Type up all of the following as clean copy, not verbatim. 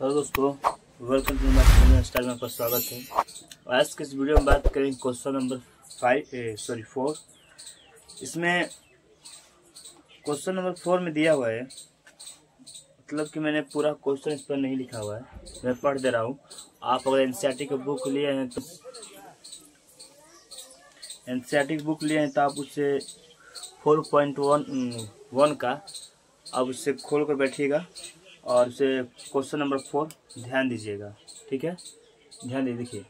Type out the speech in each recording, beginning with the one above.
Hello दोस्तों, welcome to my channel style में आपका स्वागत है। आज के इस वीडियो में बात करेंगे क्वेश्चन नंबर 4। इसमें क्वेश्चन नंबर 4 में दिया हुआ है, मतलब कि मैंने पूरा क्वेश्चन इस पर नहीं लिखा हुआ है, मैं पढ़ दे रहा हूँ। आप अगर एनसीईआरटी की बुक लिए हैं तो आप उससे 4.1 का आप उससे खोल कर बैठिएगा और उसे क्वेश्चन नंबर 4 ध्यान दीजिएगा। ठीक है, ध्यान दे, देखिए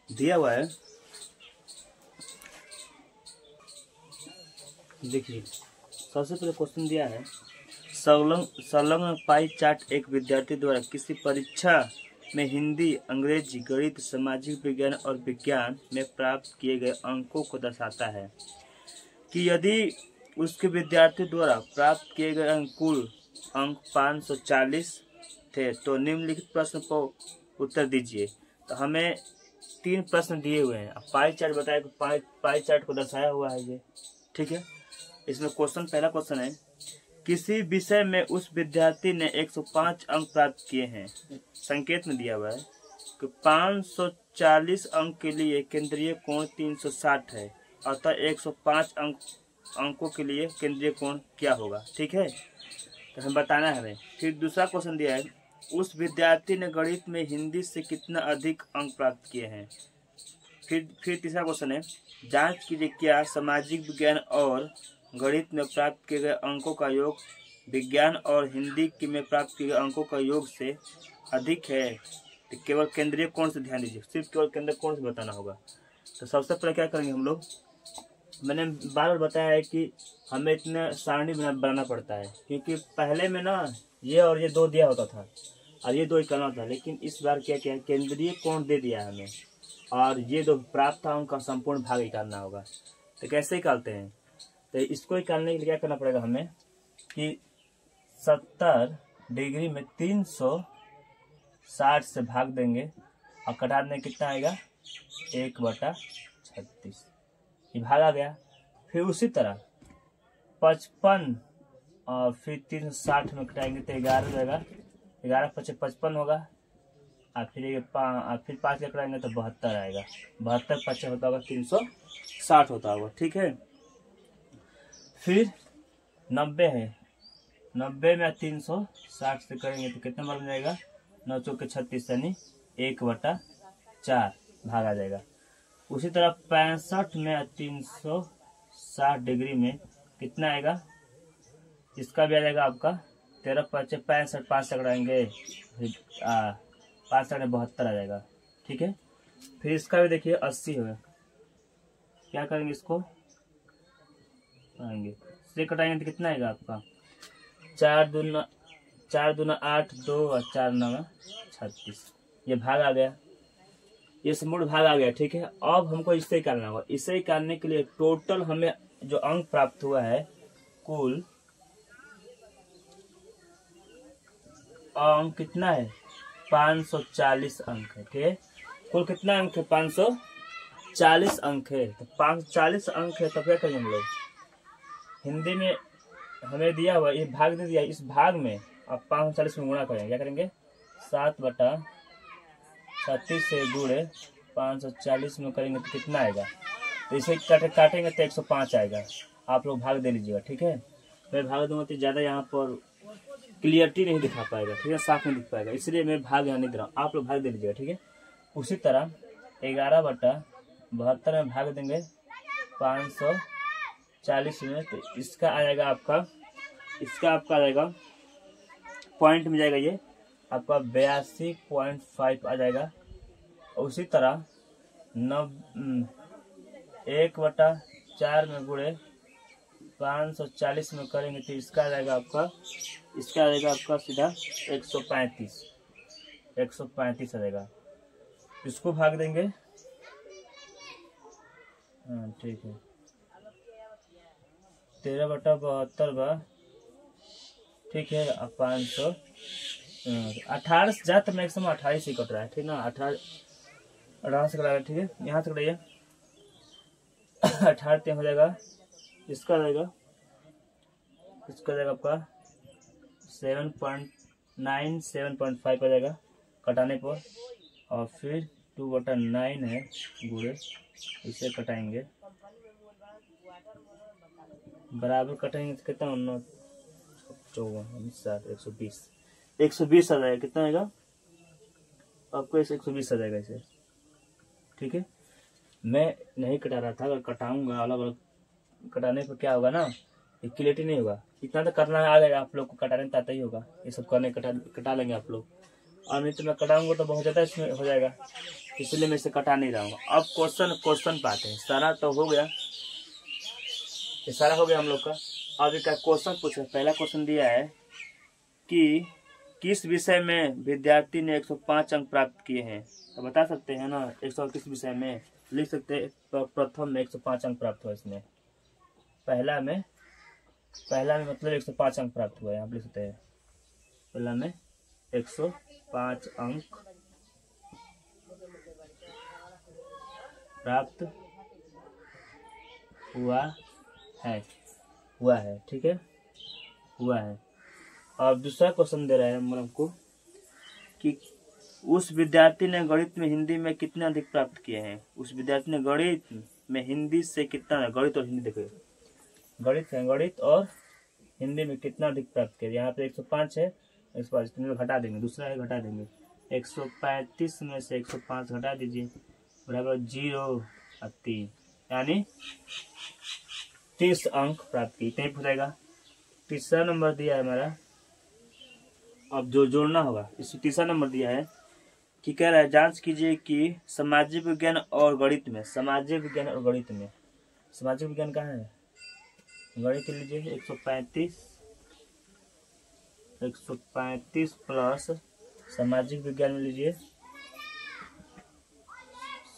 दिया हुआ है। देखिए सबसे पहले क्वेश्चन दिया है, संलग्न पाई चार्ट एक विद्यार्थी द्वारा किसी परीक्षा में हिंदी, अंग्रेजी, गणित, सामाजिक विज्ञान और विज्ञान में प्राप्त किए गए अंकों को दर्शाता है कि यदि उसके विद्यार्थी द्वारा प्राप्त किए गए कुल अंक 540 थे तो निम्नलिखित प्रश्न पर उत्तर दीजिए। तो हमें 3 प्रश्न दिए हुए हैं। अब पाई चार्ट बताया कि पाई चार्ट को दर्शाया हुआ है ये। ठीक है, इसमें पहला क्वेश्चन है, किसी विषय में उस विद्यार्थी ने 105 अंक प्राप्त किए हैं। संकेत में दिया हुआ है कि 540 अंक के लिए केंद्रीय कोण 360 है, अतः 105 अंकों के लिए केंद्रीय कोण क्या होगा। ठीक है, तो हमें बताना है हमें। फिर दूसरा क्वेश्चन दिया है, उस विद्यार्थी ने गणित में हिंदी से कितना अधिक अंक प्राप्त किए हैं। फिर तीसरा क्वेश्चन है, जांच कीजिए क्या सामाजिक विज्ञान और गणित में प्राप्त किए गए अंकों का योग विज्ञान और हिंदी में प्राप्त किए गए अंकों का योग से अधिक है। तो केवल केंद्रीय कोण से ध्यान दीजिए, सिर्फ केवल केंद्रीय कोण से बताना होगा। तो सबसे पहले क्या करेंगे हम लोग, मैंने बार बार बताया है कि हमें इतना सारणी बनाना पड़ता है, क्योंकि पहले में ना ये और ये 2 दिया होता था और ये 2 ही करना था, लेकिन इस बार क्या किया, केंद्रीय कोण दे दिया है हमें और ये 2 प्राप्त अंक का संपूर्ण भाग निकालना होगा। तो कैसे निकालते हैं, तो इसको निकालने के लिए क्या करना पड़ेगा हमें कि 70 डिग्री में 360 से भाग देंगे और कटा देंगे, कितना आएगा 1/36। ये भाग आ गया। फिर उसी तरह 55 और फिर 360 में कटाएंगे तो 11 रहेगा, 11 × 55 होगा और फिर 5 कटाएंगे तो 72 आएगा। 72 × 5 होता होगा 360 होता होगा। ठीक है, फिर 90 है, 90 में 360 से करेंगे तो कितना बन जाएगा, 9 × 4 = 36 यानी 1/4 भाग आ जाएगा। उसी तरह 65 में 360 डिग्री में कितना आएगा, इसका भी आ जाएगा आपका 13 × 5 = 65, 5 से कटाएंगे 5 से 72 आ जाएगा। ठीक है, फिर इसका भी देखिए 80 है, क्या करेंगे, इसको आएंगे से कटाएंगे तो कितना आएगा आपका 4 दूना 8, 2 और 4 9 36। ये भाग आ गया, ये समूल भाग आ गया। ठीक है, अब हमको इससे निकालना होगा। इससे निकालने के लिए टोटल हमें जो अंक प्राप्त हुआ है, कुल अंक कितना है, 540 अंक है। ठीक है, कुल कितना अंक है, 540 अंक है। तो 540 अंक है, तो क्या करेंगे हम लोग, हिंदी में हमें दिया हुआ ये भाग दे दिया, इस भाग में अब 540 में गुणा करेंगे। क्या करेंगे, 7/36 से गुणे 540 में करेंगे तो कितना आएगा, तो इसे काटेंगे तो 105 आएगा। आप लोग भाग दे लीजिएगा। ठीक है, मैं भाग दूंगा तो ज़्यादा यहाँ पर क्लियरिटी नहीं दिखा पाएगा। ठीक है, साफ नहीं दिख पाएगा, इसलिए मैं भाग यहाँ नहीं दे रहा हूँ, आप लोग भाग दे लीजिएगा। ठीक है, उसी तरह 11/72 में भाग देंगे 540 में, तो इसका आ जाएगा आपका आ जाएगा पॉइंट में जाएगा, ये आपका 82.5 आ जाएगा। उसी तरह 1/4 में गुणे 540 में करेंगे तो इसका आ जाएगा आपका सीधा 135 आ जाएगा। इसको भाग देंगे, हाँ ठीक है, 13/72 ठीक है। अब 500 18 से जाता मैक्सिमम 28 से कट रहा है। ठीक ना, 18 से कटा, ठीक है, यहाँ से कटाइए 18 हो जाएगा, इसका जाएगा आपका 7.5 9 7.5 आ जाएगा कटाने पर, और फिर 2/9 है गुणे, इसे कटाएंगे बराबर कटेंगे तो कितना 9 54 7 120 आ जाएगा। कितना आएगा आपको? इसे 120 आ जाएगा इसे। ठीक है, मैं नहीं कटा रहा था, अगर कटाऊंगा अलग अलग कटाने पर क्या होगा ना, ये क्लियरिटी नहीं होगा। इतना तो करना आ जाएगा आप लोग को, कटाने तो आता ही होगा, ये सब करने कटा लेंगे आप लोग। और नहीं तो मैं कटाऊंगा तो बहुत ज़्यादा इसमें हो जाएगा, इसलिए मैं इसे कटा नहीं रहा हूँ। अब क्वेश्चन पाते हैं। सारा तो हो गया, ये सारा हो गया हम लोग का। अब एक क्वेश्चन पूछे। पहला क्वेश्चन दिया है कि किस विषय में विद्यार्थी ने 105 अंक प्राप्त किए हैं, तो बता सकते हैं ना 100 किस विषय में लिख सकते हैं। प्रथम में 105 अंक प्राप्त हुआ इसमें, पहला में मतलब 105 अंक प्राप्त हुआ है, आप लिख सकते हैं। पहला में 105 अंक प्राप्त हुआ है। ठीक है, हुआ है। और दूसरा क्वेश्चन दे रहा है हम हमको कि उस विद्यार्थी ने गणित में हिंदी में कितने अधिक प्राप्त किए हैं। उस विद्यार्थी ने गणित में हिंदी से कितना, गणित और हिंदी देखिए, गणित और हिंदी में कितना अधिक प्राप्त किया। यहाँ पे 105 है, 105 में घटा देंगे, दूसरा है घटा देंगे, 135 में से 105 घटा दीजिए बराबर 0 और 3, यानी 30 अंक प्राप्त किए। इतना ही हो जाएगा। तीसरा नंबर दिया है हमारा, अब जो जोड़ना होगा, इसमें तीसरा नंबर दिया है कि कह रहा है जांच कीजिए कि सामाजिक विज्ञान और गणित में, सामाजिक विज्ञान कहाँ है, गणित लीजिए 135 प्लस सामाजिक विज्ञान में लीजिए,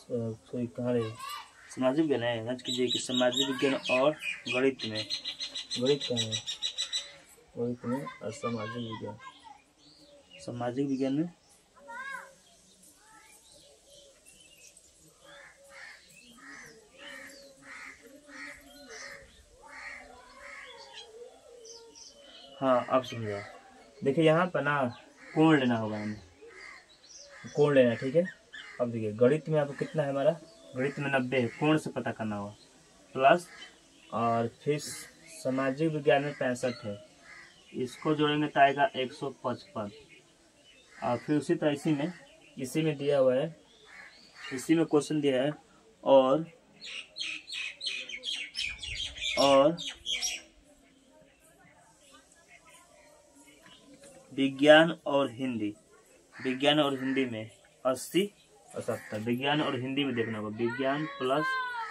कहाँ रहे सामाजिक विज्ञान है। जांच कीजिए कि सामाजिक विज्ञान और गणित में, गणित कहाँ है, गणित में और सामाजिक विज्ञान में हाँ अब समझा। देखिए यहाँ पर ना कोण लेना होगा, हमें कोण लेना। ठीक है, अब देखिए गणित में आपको कितना है, हमारा गणित में 90 है, कोण से पता करना होगा प्लस, और फिर सामाजिक विज्ञान में 65 है, इसको जोड़ेंगे तो आएगा 155। और फिर उसी तरह इसी में दिया हुआ है, इसी में क्वेश्चन दिया है और विज्ञान और हिंदी में 80 और 70। विज्ञान और हिंदी में देखना होगा, विज्ञान प्लस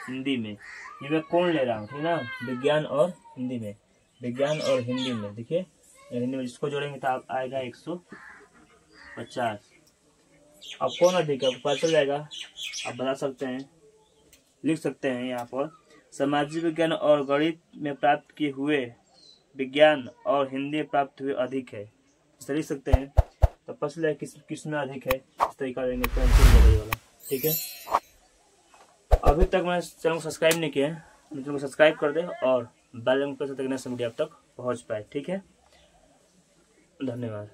हिंदी में, ये मैं कौन ले रहा हूँ, ठीक ना, विज्ञान और हिंदी में देखिए हिंदी में जिसको जोड़ेंगे तो आप आएगा 150। अब कौन अधिक है आपको पता चल जाएगा, आप बता सकते हैं, लिख सकते हैं यहाँ पर सामाजिक विज्ञान और गणित में प्राप्त किए हुए विज्ञान और हिंदी में प्राप्त हुए अधिक है, इस लिख सकते हैं। तो पसंद है किस में अधिक है, इस तरीका देंगे वाला। ठीक है, अभी तक मैं चैनल को सब्सक्राइब नहीं किया है, चैनल को सब्सक्राइब कर दे और बेल आइकन प्रेस करके वीडियो आप तक पहुँच पाए। ठीक है, धन्यवाद।